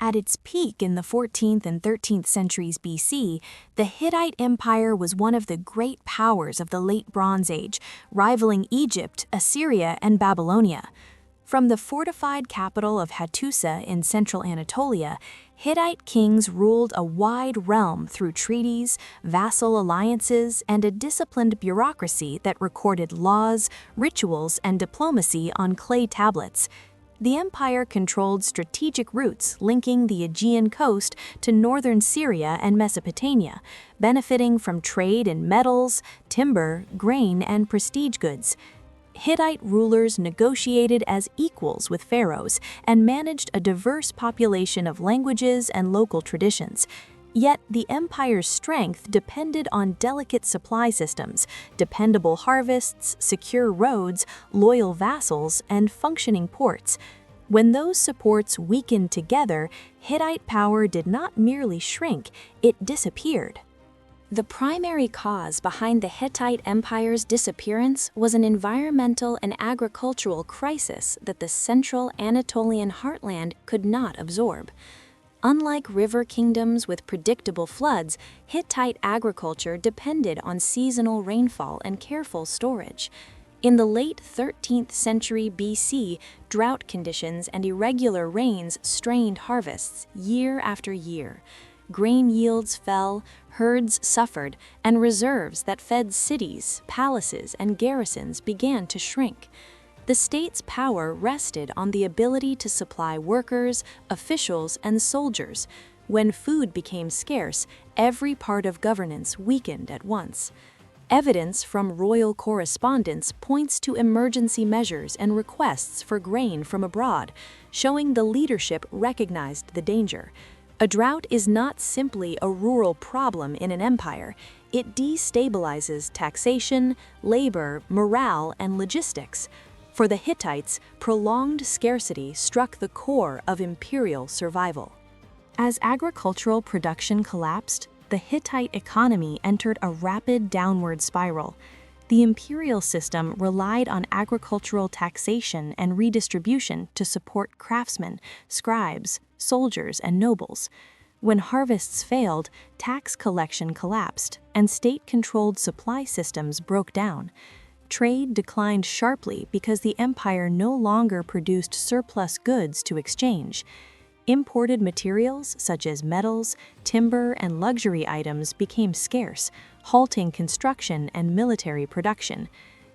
At its peak in the 14th and 13th centuries BC, the Hittite Empire was one of the great powers of the Late Bronze Age, rivaling Egypt, Assyria, and Babylonia. From the fortified capital of Hattusa in central Anatolia, Hittite kings ruled a wide realm through treaties, vassal alliances, and a disciplined bureaucracy that recorded laws, rituals, and diplomacy on clay tablets. The empire controlled strategic routes linking the Aegean coast to northern Syria and Mesopotamia, benefiting from trade in metals, timber, grain, and prestige goods. Hittite rulers negotiated as equals with pharaohs and managed a diverse population of languages and local traditions. Yet the empire's strength depended on delicate supply systems, dependable harvests, secure roads, loyal vassals, and functioning ports. When those supports weakened together, Hittite power did not merely shrink, it disappeared. The primary cause behind the Hittite Empire's disappearance was an environmental and agricultural crisis that the central Anatolian heartland could not absorb. Unlike river kingdoms with predictable floods, Hittite agriculture depended on seasonal rainfall and careful storage. In the late 13th century BC, drought conditions and irregular rains strained harvests year after year. Grain yields fell, herds suffered, and reserves that fed cities, palaces, and garrisons began to shrink. The state's power rested on the ability to supply workers, officials, and soldiers. When food became scarce, every part of governance weakened at once. Evidence from royal correspondence points to emergency measures and requests for grain from abroad, showing the leadership recognized the danger. A drought is not simply a rural problem in an empire. It destabilizes taxation, labor, morale, and logistics. For the Hittites, prolonged scarcity struck the core of imperial survival. As agricultural production collapsed, the Hittite economy entered a rapid downward spiral. The imperial system relied on agricultural taxation and redistribution to support craftsmen, scribes, soldiers, and nobles. When harvests failed, tax collection collapsed, and state-controlled supply systems broke down. Trade declined sharply because the empire no longer produced surplus goods to exchange. Imported materials such as metals, timber, and luxury items became scarce, halting construction and military production.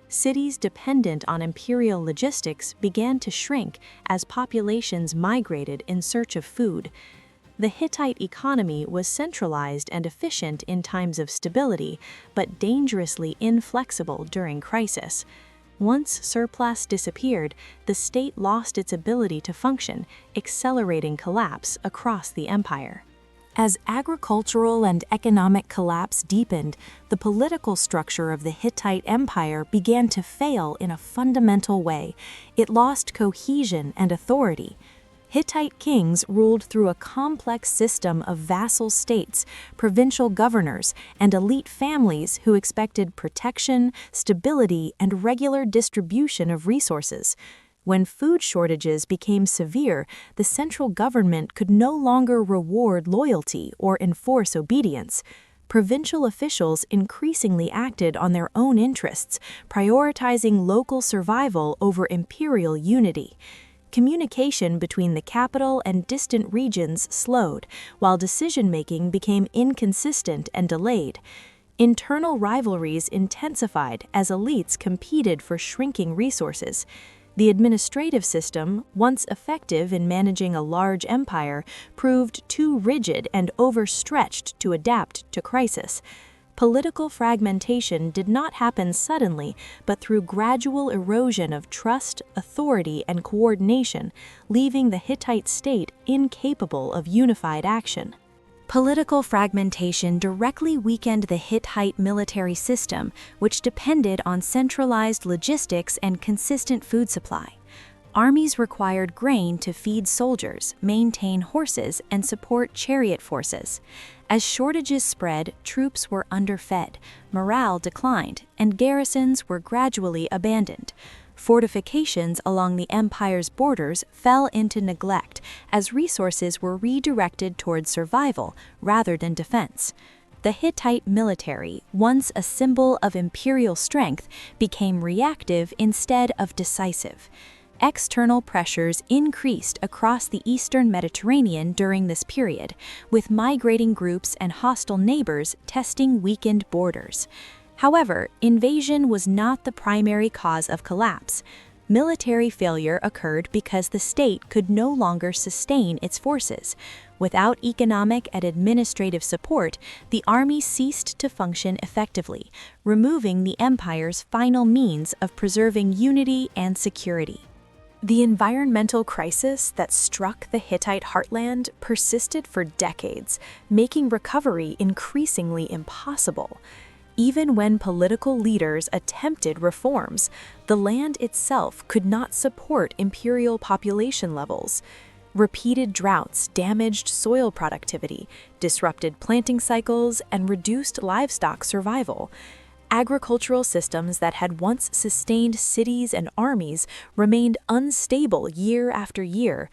Cities dependent on imperial logistics began to shrink as populations migrated in search of food. The Hittite economy was centralized and efficient in times of stability, but dangerously inflexible during crisis. Once surplus disappeared, the state lost its ability to function, accelerating collapse across the empire. As agricultural and economic collapse deepened, the political structure of the Hittite Empire began to fail in a fundamental way. It lost cohesion and authority. Hittite kings ruled through a complex system of vassal states, provincial governors, and elite families who expected protection, stability, and regular distribution of resources. When food shortages became severe, the central government could no longer reward loyalty or enforce obedience. Provincial officials increasingly acted on their own interests, prioritizing local survival over imperial unity. Communication between the capital and distant regions slowed, while decision-making became inconsistent and delayed. Internal rivalries intensified as elites competed for shrinking resources. The administrative system, once effective in managing a large empire, proved too rigid and overstretched to adapt to crisis. Political fragmentation did not happen suddenly, but through gradual erosion of trust, authority, and coordination, leaving the Hittite state incapable of unified action. Political fragmentation directly weakened the Hittite military system, which depended on centralized logistics and consistent food supply. Armies required grain to feed soldiers, maintain horses, and support chariot forces. As shortages spread, troops were underfed, morale declined, and garrisons were gradually abandoned. Fortifications along the empire's borders fell into neglect as resources were redirected towards survival rather than defense. The Hittite military, once a symbol of imperial strength, became reactive instead of decisive. External pressures increased across the eastern Mediterranean during this period, with migrating groups and hostile neighbors testing weakened borders. However, invasion was not the primary cause of collapse. Military failure occurred because the state could no longer sustain its forces. Without economic and administrative support, the army ceased to function effectively, removing the empire's final means of preserving unity and security. The environmental crisis that struck the Hittite heartland persisted for decades, making recovery increasingly impossible. Even when political leaders attempted reforms, the land itself could not support imperial population levels. Repeated droughts damaged soil productivity, disrupted planting cycles, and reduced livestock survival. Agricultural systems that had once sustained cities and armies remained unstable year after year.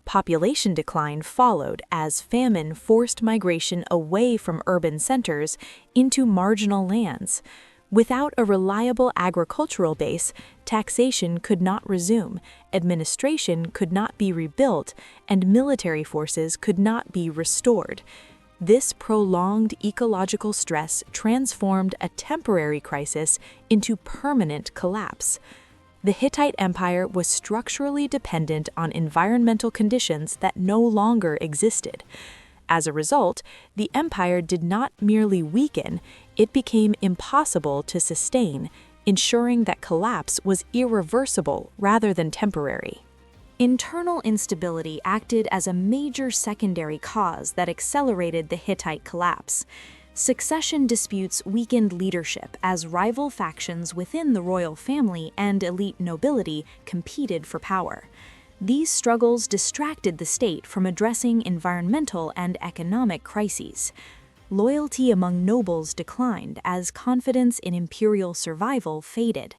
Population decline followed as famine forced migration away from urban centers into marginal lands. Without a reliable agricultural base, taxation could not resume, administration could not be rebuilt, and military forces could not be restored. This prolonged ecological stress transformed a temporary crisis into permanent collapse. The Hittite Empire was structurally dependent on environmental conditions that no longer existed. As a result, the empire did not merely weaken, it became impossible to sustain, ensuring that collapse was irreversible rather than temporary. Internal instability acted as a major secondary cause that accelerated the Hittite collapse. Succession disputes weakened leadership as rival factions within the royal family and elite nobility competed for power. These struggles distracted the state from addressing environmental and economic crises. Loyalty among nobles declined as confidence in imperial survival faded.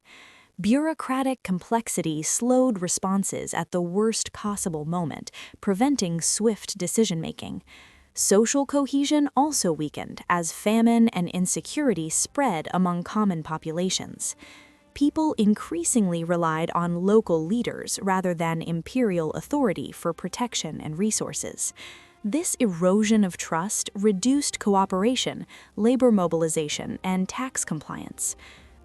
Bureaucratic complexity slowed responses at the worst possible moment, preventing swift decision-making. Social cohesion also weakened as famine and insecurity spread among common populations. People increasingly relied on local leaders rather than imperial authority for protection and resources. This erosion of trust reduced cooperation, labor mobilization, and tax compliance.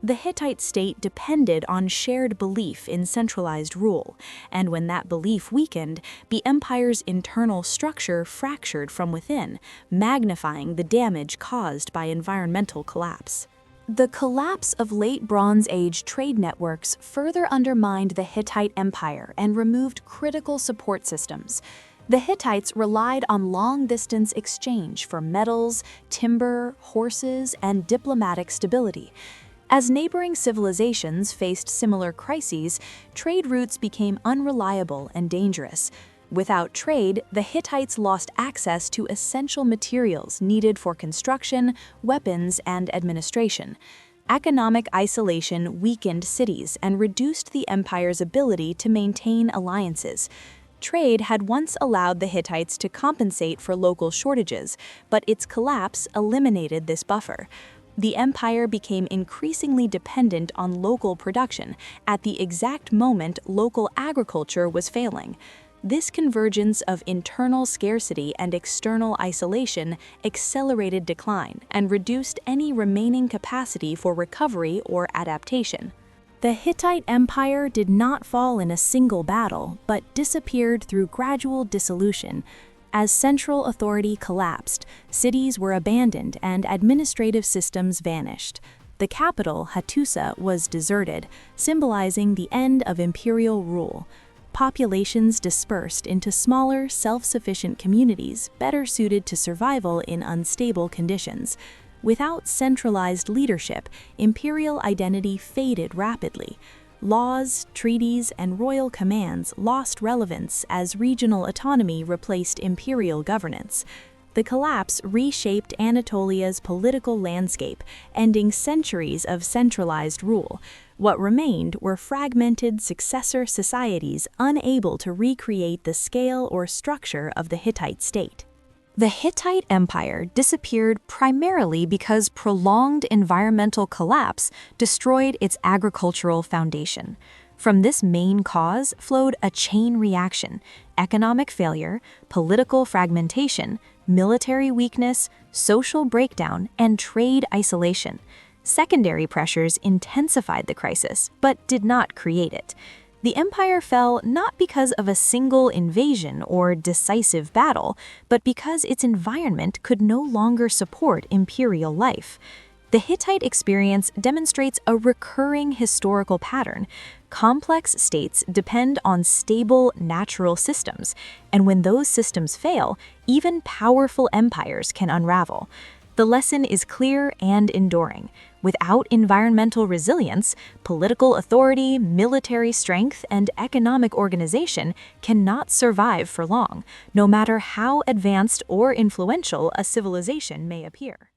The Hittite state depended on shared belief in centralized rule, and when that belief weakened, the empire's internal structure fractured from within, magnifying the damage caused by environmental collapse. The collapse of late Bronze Age trade networks further undermined the Hittite Empire and removed critical support systems. The Hittites relied on long-distance exchange for metals, timber, horses, and diplomatic stability. As neighboring civilizations faced similar crises, trade routes became unreliable and dangerous. Without trade, the Hittites lost access to essential materials needed for construction, weapons, and administration. Economic isolation weakened cities and reduced the empire's ability to maintain alliances. Trade had once allowed the Hittites to compensate for local shortages, but its collapse eliminated this buffer. The empire became increasingly dependent on local production at the exact moment local agriculture was failing. This convergence of internal scarcity and external isolation accelerated decline and reduced any remaining capacity for recovery or adaptation. The Hittite Empire did not fall in a single battle, but disappeared through gradual dissolution. As central authority collapsed, cities were abandoned and administrative systems vanished. The capital, Hattusa, was deserted, symbolizing the end of imperial rule. Populations dispersed into smaller, self-sufficient communities better suited to survival in unstable conditions. Without centralized leadership, imperial identity faded rapidly. Laws, treaties, and royal commands lost relevance as regional autonomy replaced imperial governance. The collapse reshaped Anatolia's political landscape, ending centuries of centralized rule. What remained were fragmented successor societies unable to recreate the scale or structure of the Hittite state. The Hittite Empire disappeared primarily because prolonged environmental collapse destroyed its agricultural foundation. From this main cause flowed a chain reaction: economic failure, political fragmentation, military weakness, social breakdown, and trade isolation. Secondary pressures intensified the crisis, but did not create it. The empire fell not because of a single invasion or decisive battle, but because its environment could no longer support imperial life. The Hittite experience demonstrates a recurring historical pattern. Complex states depend on stable natural systems, and when those systems fail, even powerful empires can unravel. The lesson is clear and enduring. Without environmental resilience, political authority, military strength, and economic organization cannot survive for long, no matter how advanced or influential a civilization may appear.